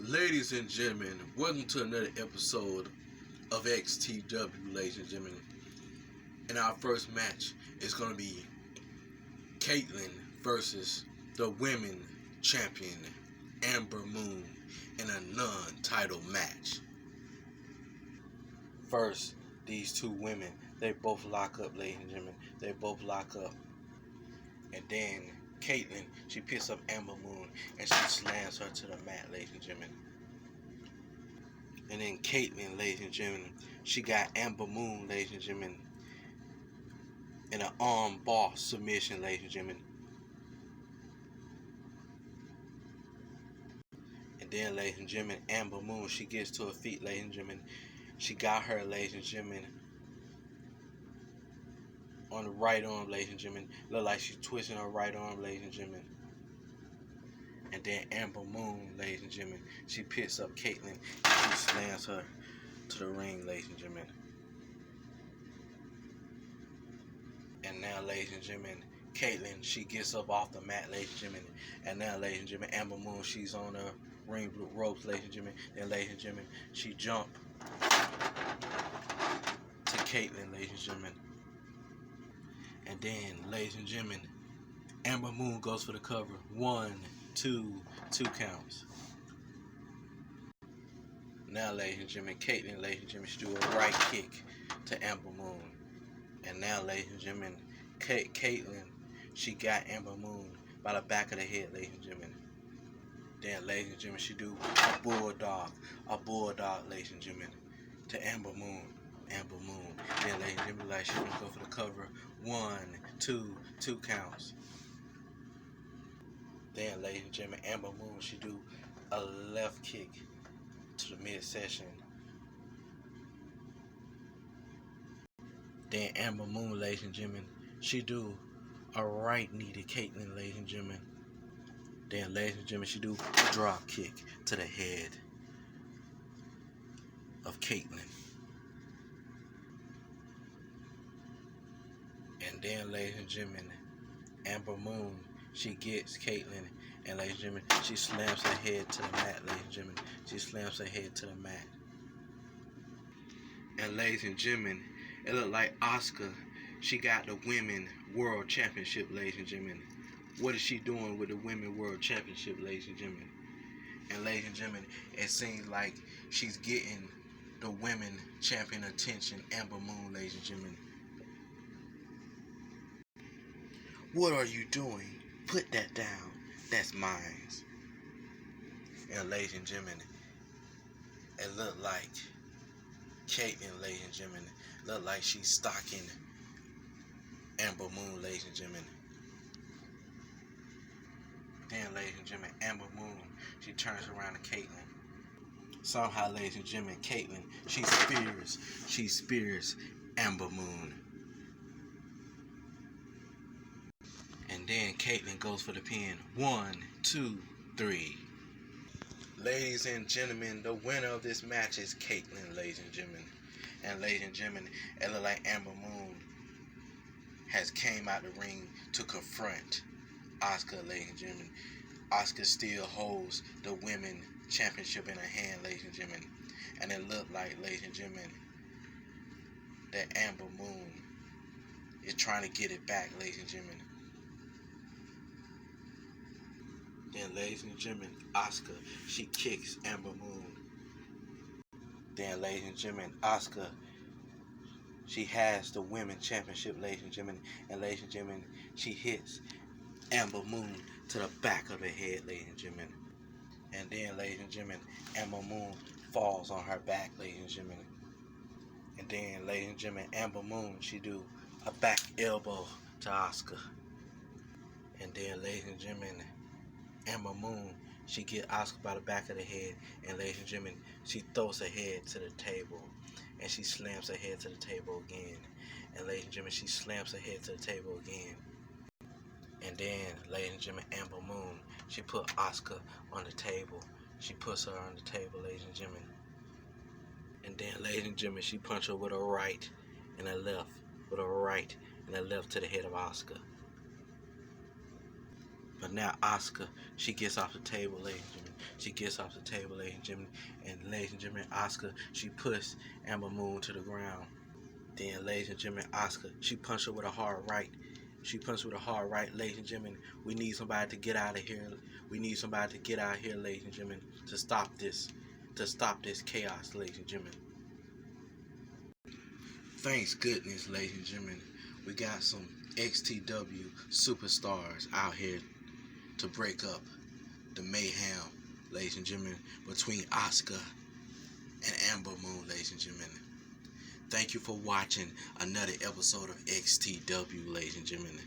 Ladies and gentlemen, welcome to another episode of XTW, ladies and gentlemen. And our first match is going to be Kaitlyn versus the women champion, Ember in a non-title match. First, these two women, they both lock up, ladies and gentlemen. They both lock up. And then Kaitlyn, she picks up Ember and she slams her to the mat, ladies and gentlemen. And then Kaitlyn, ladies and gentlemen, she got Ember ladies and gentlemen, in an arm bar submission, ladies and gentlemen. And then, ladies and gentlemen, Ember she gets to her feet, ladies and gentlemen. She got her, ladies and gentlemen, on the right arm, ladies and gentlemen. Look like she's twisting her right arm, ladies and gentlemen. And then Ember ladies and gentlemen, she picks up Kaitlyn and she slams her to the ring, ladies and gentlemen. And now, ladies and gentlemen, Kaitlyn, she gets up off the mat, ladies and gentlemen. And now, ladies and gentlemen, Ember she's on the ring ropes, ladies and gentlemen. Then, ladies and gentlemen, she jumped to Kaitlyn, ladies and gentlemen. And then, ladies and gentlemen, Ember goes for the cover. 1, 2 counts. Now, ladies and gentlemen, Kaitlyn, ladies and gentlemen, she do a right kick to Ember And now, ladies and gentlemen, Kaitlyn, she got Ember by the back of the head, ladies and gentlemen. Then, ladies and gentlemen, she do a bulldog, ladies and gentlemen, to Ember Then, ladies and gentlemen, like she gonna go for the cover. 1, 2 counts. Then, ladies and gentlemen, Ember she do a left kick to the midsection. Then Ember ladies and gentlemen, she do a right knee to Kaitlyn, ladies and gentlemen. Then, ladies and gentlemen, she do a drop kick to the head of Kaitlyn. And then, ladies and gentlemen, Ember she gets Kaitlyn, and ladies and gentlemen, she slams her head to the mat, ladies and gentlemen. She slams her head to the mat. And ladies and gentlemen, it looked like Asuka, she got the Women World Championship, ladies and gentlemen. What is she doing with the Women World Championship, ladies and gentlemen? And ladies and gentlemen, it seems like she's getting the women champion attention, Ember ladies and gentlemen. What are you doing? Put that down. That's mine. And ladies and gentlemen, it looked like Kaitlyn, ladies and gentlemen, looked like she's stalking Ember ladies and gentlemen. Then, ladies and gentlemen, Ember she turns around to Kaitlyn. Somehow, ladies and gentlemen, Kaitlyn, she spears Ember And then Kaitlyn goes for the pin. 1, 2, 3. Ladies and gentlemen, the winner of this match is Kaitlyn, ladies and gentlemen. And ladies and gentlemen, it looks like Ember has came out the ring to confront Asuka, ladies and gentlemen. Asuka still holds the women championship in her hand, ladies and gentlemen. And it looked like, ladies and gentlemen, that Ember is trying to get it back, ladies and gentlemen. Then, ladies and gentlemen, Asuka, she kicks Ember Then, ladies and gentlemen, Asuka, she has the women championship, ladies and gentlemen. And, ladies and gentlemen, she hits Ember to the back of the head, ladies and gentlemen. And then, ladies and gentlemen, Ember falls on her back, ladies and gentlemen. And then, ladies and gentlemen, Ember she do a back elbow to Asuka. And then, ladies and gentlemen, Ember she get Asuka by the back of the head, and ladies and gentlemen, she throws her head to the table, and she slams her head to the table again. And ladies and gentlemen, she slams her head to the table again. And then, ladies and gentlemen, Ember she put Asuka on the table. She puts her on the table, ladies and gentlemen. And then, ladies and gentlemen, she punched her with a right and a left, with a right and a left to the head of Asuka. But now Asuka, she gets off the table, ladies and gentlemen. She gets off the table, ladies and gentlemen, and ladies and gentlemen, Asuka, she puts Ember Moon to the ground. Then, ladies and gentlemen, Asuka, she punched her with a hard right. She punched with a hard right, ladies and gentlemen. We need somebody to get out of here. We need somebody to get out of here, ladies and gentlemen, to stop this chaos, ladies and gentlemen. Thanks goodness, ladies and gentlemen, we got some XTW superstars out here to break up the mayhem, ladies and gentlemen, between Asuka and Ember Moon, ladies and gentlemen. Thank you for watching another episode of XTW, ladies and gentlemen.